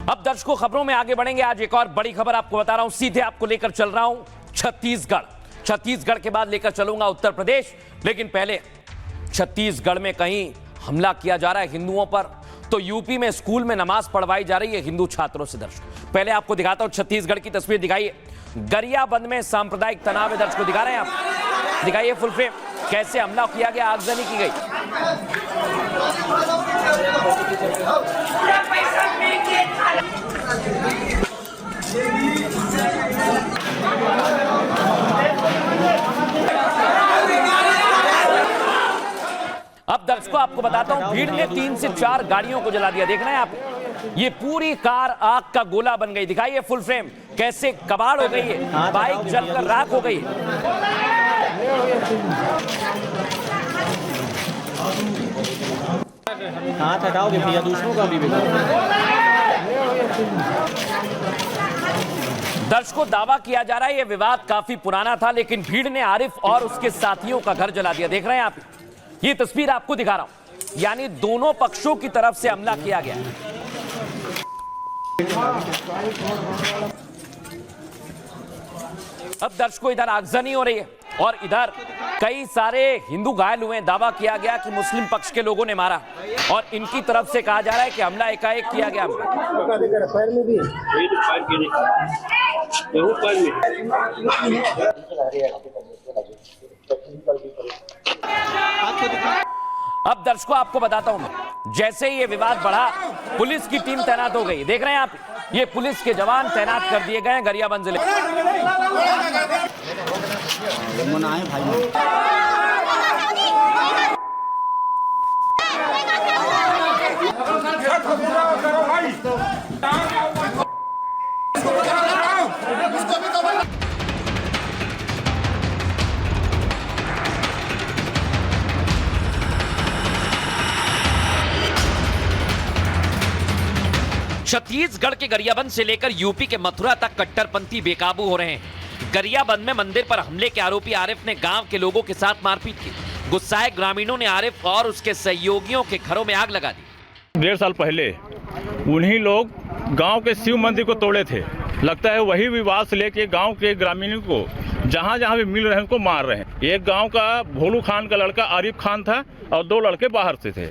अब दर्शकों खबरों में आगे बढ़ेंगे। आज एक और बड़ी खबर आपको बता रहा हूं, सीधे आपको लेकर चल रहा हूं छत्तीसगढ़ के बाद लेकर चलूंगा उत्तर प्रदेश। लेकिन पहले छत्तीसगढ़ में कहीं हमला किया जा रहा है हिंदुओं पर, तो यूपी में स्कूल में नमाज पढ़वाई जा रही है हिंदू छात्रों से। दर्शकों पहले आपको दिखाता हूं छत्तीसगढ़ की तस्वीर दिखाइए। गरियाबंद में सांप्रदायिक तनाव है। दर्शकों दिखा रहे हैं आप, दिखाइए फुल फ्रेम, कैसे हमला किया गया, आगजनी की गई। अब दर्शकों आपको बताता हूं, भीड़ ने 3 से 4 गाड़ियों को जला दिया। देख रहे हैं आप, ये पूरी कार आग का गोला बन गई। दिखाइए फुल फ्रेम, कैसे कबाड़ हो गई है, बाइक जलकर राख हो गई। हाथ हटाओगे भैया, दूसरों का भी दर्शकों दावा किया जा रहा है ये विवाद काफी पुराना था, लेकिन भीड़ ने आरिफ और उसके साथियों का घर जला दिया। देख रहे हैं आप, ये तस्वीर आपको दिखा रहा हूं, यानी दोनों पक्षों की तरफ से हमला किया गया। अब दर्शकों इधर आगजनी हो रही है और इधर कई सारे हिंदू घायल हुए हैं। दावा किया गया कि मुस्लिम पक्ष के लोगों ने मारा और इनकी तरफ से कहा जा रहा है कि हमला एकाएक किया गया। अब दर्शकों आपको बताता हूं मैं, जैसे ही ये विवाद बढ़ा, पुलिस की टीम तैनात हो गई। देख रहे हैं आप, ये पुलिस के जवान तैनात कर दिए गए हैं गरियाबंद जिले छत्तीसगढ़ के गरियाबंद से लेकर यूपी के मथुरा तक कट्टरपंथी बेकाबू हो रहे हैं। गरियाबंद में मंदिर पर हमले के आरोपी आरिफ ने गांव के लोगों के साथ मारपीट की। गुस्साए ग्रामीणों ने आरिफ और उसके सहयोगियों के घरों में आग लगा दी। 1.5 साल पहले उन्हीं लोग गांव के शिव मंदिर को तोड़े थे। लगता है वही विवाद से लेके गांव के ग्रामीणों को जहां जहां भी मिल रहे हैं उनको मार रहे हैं। एक गांव का भोलू खान का लड़का आरिफ खान था और 2 लड़के बाहर से थे।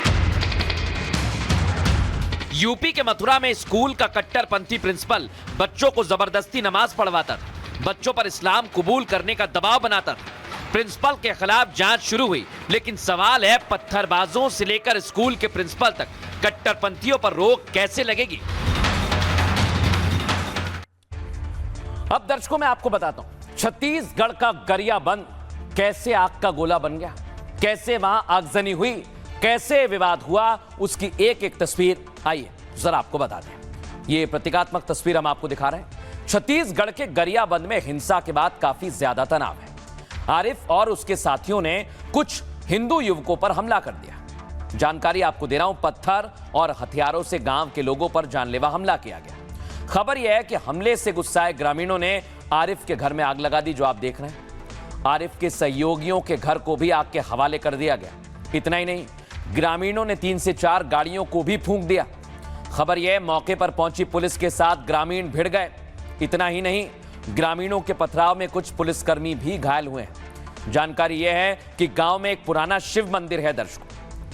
यूपी के मथुरा में स्कूल का कट्टरपंथी प्रिंसिपल बच्चों को जबरदस्ती नमाज पढ़वाता था, बच्चों पर इस्लाम कबूल करने का दबाव बनाता था। प्रिंसिपल के खिलाफ जांच शुरू हुई, लेकिन सवाल है पत्थरबाजों से लेकर स्कूल के प्रिंसिपल तक कट्टरपंथियों पर रोक कैसे लगेगी। अब दर्शकों मैं आपको बताता हूं, छत्तीसगढ़ का गरियाबंद कैसे आग का गोला बन गया, कैसे वहां आगजनी हुई, कैसे विवाद हुआ, उसकी एक एक तस्वीर आइए जरा आपको बता दें। ये प्रतीकात्मक तस्वीर हम आपको दिखा रहे हैं। छत्तीसगढ़ के गरियाबंद में हिंसा के बाद काफी ज्यादा तनाव है। आरिफ और उसके साथियों ने कुछ हिंदू युवकों पर हमला कर दिया। जानकारी आपको दे रहा हूं, पत्थर और हथियारों से गांव के लोगों पर जानलेवा हमला किया गया। खबर यह है कि हमले से गुस्साए ग्रामीणों ने आरिफ के घर में आग लगा दी, जो आप देख रहे हैं। आरिफ के सहयोगियों के घर को भी आग के हवाले कर दिया गया। इतना ही नहीं, ग्रामीणों ने 3 से 4 गाड़ियों को भी फूंक दिया। खबर यह, मौके पर पहुंची पुलिस के साथ ग्रामीण भिड़ गए। इतना ही नहीं, ग्रामीणों के पथराव में कुछ पुलिसकर्मी भी घायल हुए हैं। जानकारी यह है कि गांव में एक पुराना शिव मंदिर है दर्शकों,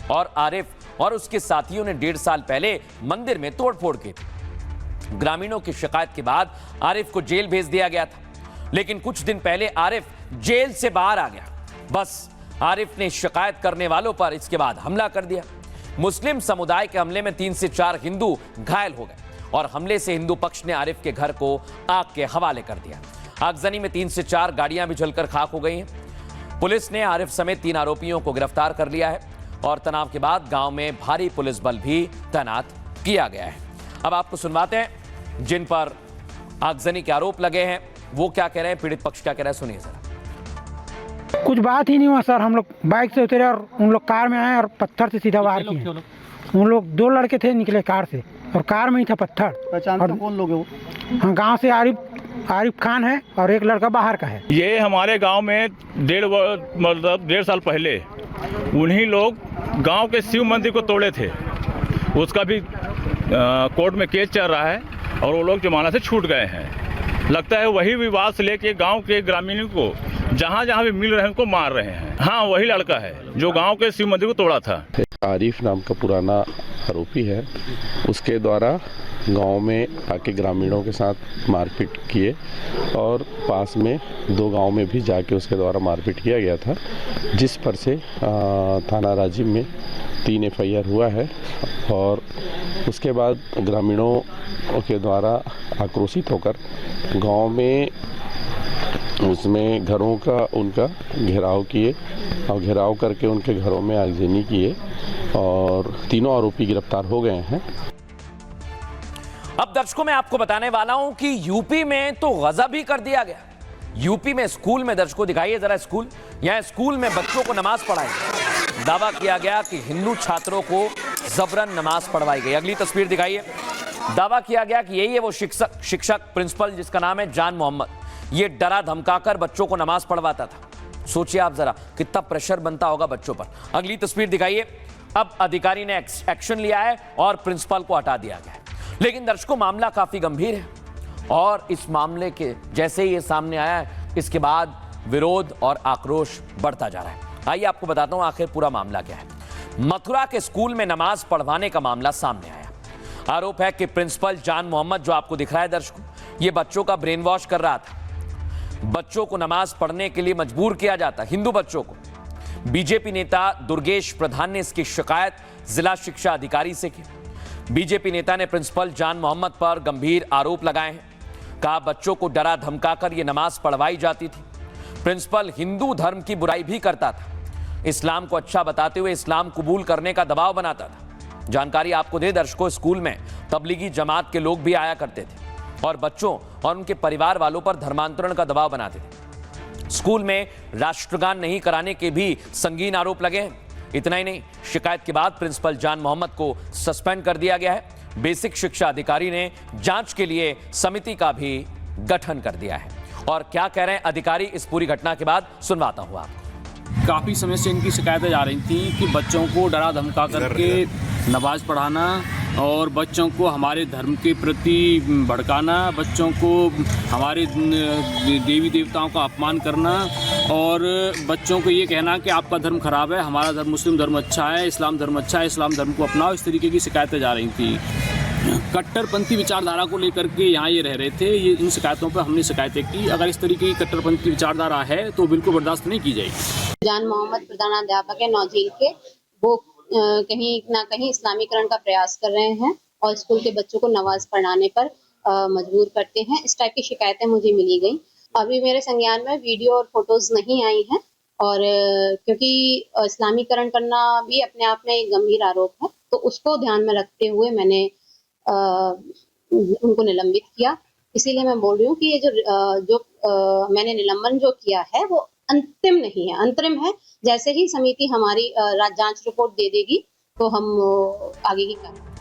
और आरिफ और उसके साथियों ने 1.5 साल पहले मंदिर में तोड़फोड़ की थी। ग्रामीणों की शिकायत के बाद आरिफ को जेल भेज दिया गया था, लेकिन कुछ दिन पहले आरिफ जेल से बाहर आ गया। बस आरिफ ने शिकायत करने वालों पर इसके बाद हमला कर दिया। मुस्लिम समुदाय के हमले में 3 से 4 हिंदू घायल हो गए और हमले से हिंदू पक्ष ने आरिफ के घर को आग के हवाले कर दिया। आगजनी में 3 से 4 गाड़ियां भी जलकर खाक हो गई हैं। पुलिस ने आरिफ समेत 3 आरोपियों को गिरफ्तार कर लिया है और तनाव के बाद गांव में भारी पुलिस बल भी तैनात किया गया है। अब आपको सुनवाते हैं जिन पर आगजनी के आरोप लगे हैं, वो क्या कह रहे हैं, पीड़ित पक्ष क्या कह रहा है, सुनिए जरा। कुछ बात ही नहीं हुआ सर। हम लोग बाइक से उतरे और उन लोग कार में आए और पत्थर से सीधा वार किए। उन लोग 2 लड़के थे, निकले कार से और कार में ही था पत्थर। पहचानते कौन लोग है वो? हाँ, गांव से आरिफ खान है और एक लड़का बाहर का है। ये हमारे गांव में 1.5 साल पहले उन्हीं लोग गांव के शिव मंदिर को तोड़े थे। उसका भी कोर्ट में केस चल रहा है और वो लोग जमानत से छूट गए हैं। लगता है वही विवाद से लेके गांव के ग्रामीणों को जहां जहां भी मिल रहे हैं उनको मार रहे हैं। हाँ, वही लड़का है जो गांव के शिव मंदिर को तोड़ा था। आरिफ नाम का पुराना आरोपी है, उसके द्वारा गांव में आके ग्रामीणों के साथ मारपीट किए और पास में 2 गांव में भी जाके उसके द्वारा मारपीट किया गया था, जिस पर से थाना राजीव में 3 FIR हुआ है। और उसके बाद ग्रामीणों के द्वारा आक्रोशित होकर गांव में उसमें घरों का उनका घेराव किए और घेराव करके उनके घरों में आगजनी किए और तीनों आरोपी गिरफ्तार हो गए हैं। अब दर्शकों मैं आपको बताने वाला हूं कि यूपी में तो गजब ही कर दिया गया। यूपी में स्कूल में दर्शकों दिखाइए जरा स्कूल, यहां स्कूल में बच्चों को नमाज पढ़ाई। दावा किया गया कि हिंदू छात्रों को जबरन नमाज पढ़वाई गई। अगली तस्वीर दिखाइए। दावा किया गया कि यही है वो शिक्षक प्रिंसिपल जिसका नाम है जान मोहम्मद। ये डरा धमकाकर बच्चों को नमाज पढ़वाता था। सोचिए आप जरा कितना प्रेशर बनता होगा बच्चों पर। अगली तस्वीर दिखाइए। अब अधिकारी ने एक्शन लिया है और प्रिंसिपल को हटा दिया गया है। लेकिन दर्शकों मामला काफी गंभीर है और इस मामले के जैसे ही ये सामने आया है इसके बाद विरोध और आक्रोश बढ़ता जा रहा है। आइए आपको बताता हूं आखिर पूरा मामला क्या है। मथुरा के स्कूल में नमाज पढ़वाने का मामला सामने आया। आरोप है कि प्रिंसिपल जान मोहम्मद जो आपको दिख रहा है दर्शकों, ये बच्चों का ब्रेन वॉश कर रहा था। बच्चों को नमाज पढ़ने के लिए मजबूर किया जाता, हिंदू बच्चों को। बीजेपी नेता दुर्गेश प्रधान ने इसकी शिकायत जिला शिक्षा अधिकारी से की। बीजेपी नेता ने प्रिंसिपल जान मोहम्मद पर गंभीर आरोप लगाए हैं। कहा बच्चों को डरा धमकाकर यह नमाज पढ़वाई जाती थी। प्रिंसिपल हिंदू धर्म की बुराई भी करता था। इस्लाम को अच्छा बताते हुए इस्लाम कबूल करने का दबाव बनाता था। जानकारी आपको दे दर्शकों, स्कूल में तबलीगी जमात के लोग भी आया करते थे और बच्चों और उनके परिवार वालों पर धर्मांतरण का दबाव बनाते थे। स्कूल में राष्ट्रगान नहीं कराने के भी संगीन आरोप लगे हैं। इतना ही नहीं, शिकायत के बाद प्रिंसिपल जान मोहम्मद को सस्पेंड कर दिया गया है। बेसिक शिक्षा अधिकारी ने जांच के लिए समिति का भी गठन कर दिया है। और क्या कह रहे हैं अधिकारी इस पूरी घटना के बाद सुनवाता हूं आपको। काफ़ी समय से इनकी शिकायतें जा रही थी कि बच्चों को डरा धमका करके नमाज पढ़ाना और बच्चों को हमारे धर्म के प्रति भड़काना, बच्चों को हमारे देवी देवताओं का अपमान करना और बच्चों को ये कहना कि आपका धर्म खराब है, हमारा धर्म मुस्लिम धर्म अच्छा है, इस्लाम धर्म अच्छा है, इस्लाम धर्म को अपनाओ, इस तरीके की शिकायतें जा रही थी। कट्टरपंथी विचारधारा को लेकर के यहाँ ये रह रहे थे। ये इन शिकायतों पर हमने शिकायतें की। अगर इस तरीके की कट्टरपंथी विचारधारा है तो बिल्कुल बर्दाश्त नहीं की जाएगी। जान मोहम्मद प्रधानाध्यापक है नौझील के, वो कहीं ना कहीं इस्लामीकरण का प्रयास कर रहे हैं और स्कूल के बच्चों को नमाज पढ़ाने पर मजबूर करते हैं। इस टाइप की शिकायतें मुझे मिली गई। अभी मेरे संज्ञान में वीडियो और फोटोज नहीं आई हैं और क्योंकि इस्लामीकरण करना भी अपने आप में एक गंभीर आरोप है, तो उसको ध्यान में रखते हुए मैंने उनको निलंबित किया। इसीलिए मैं बोल रही हूँ कि ये जो मैंने निलंबन जो किया है वो अंतिम नहीं है, अंतरिम है। जैसे ही समिति हमारी जांच रिपोर्ट दे देगी तो हम आगे की कार्रवाई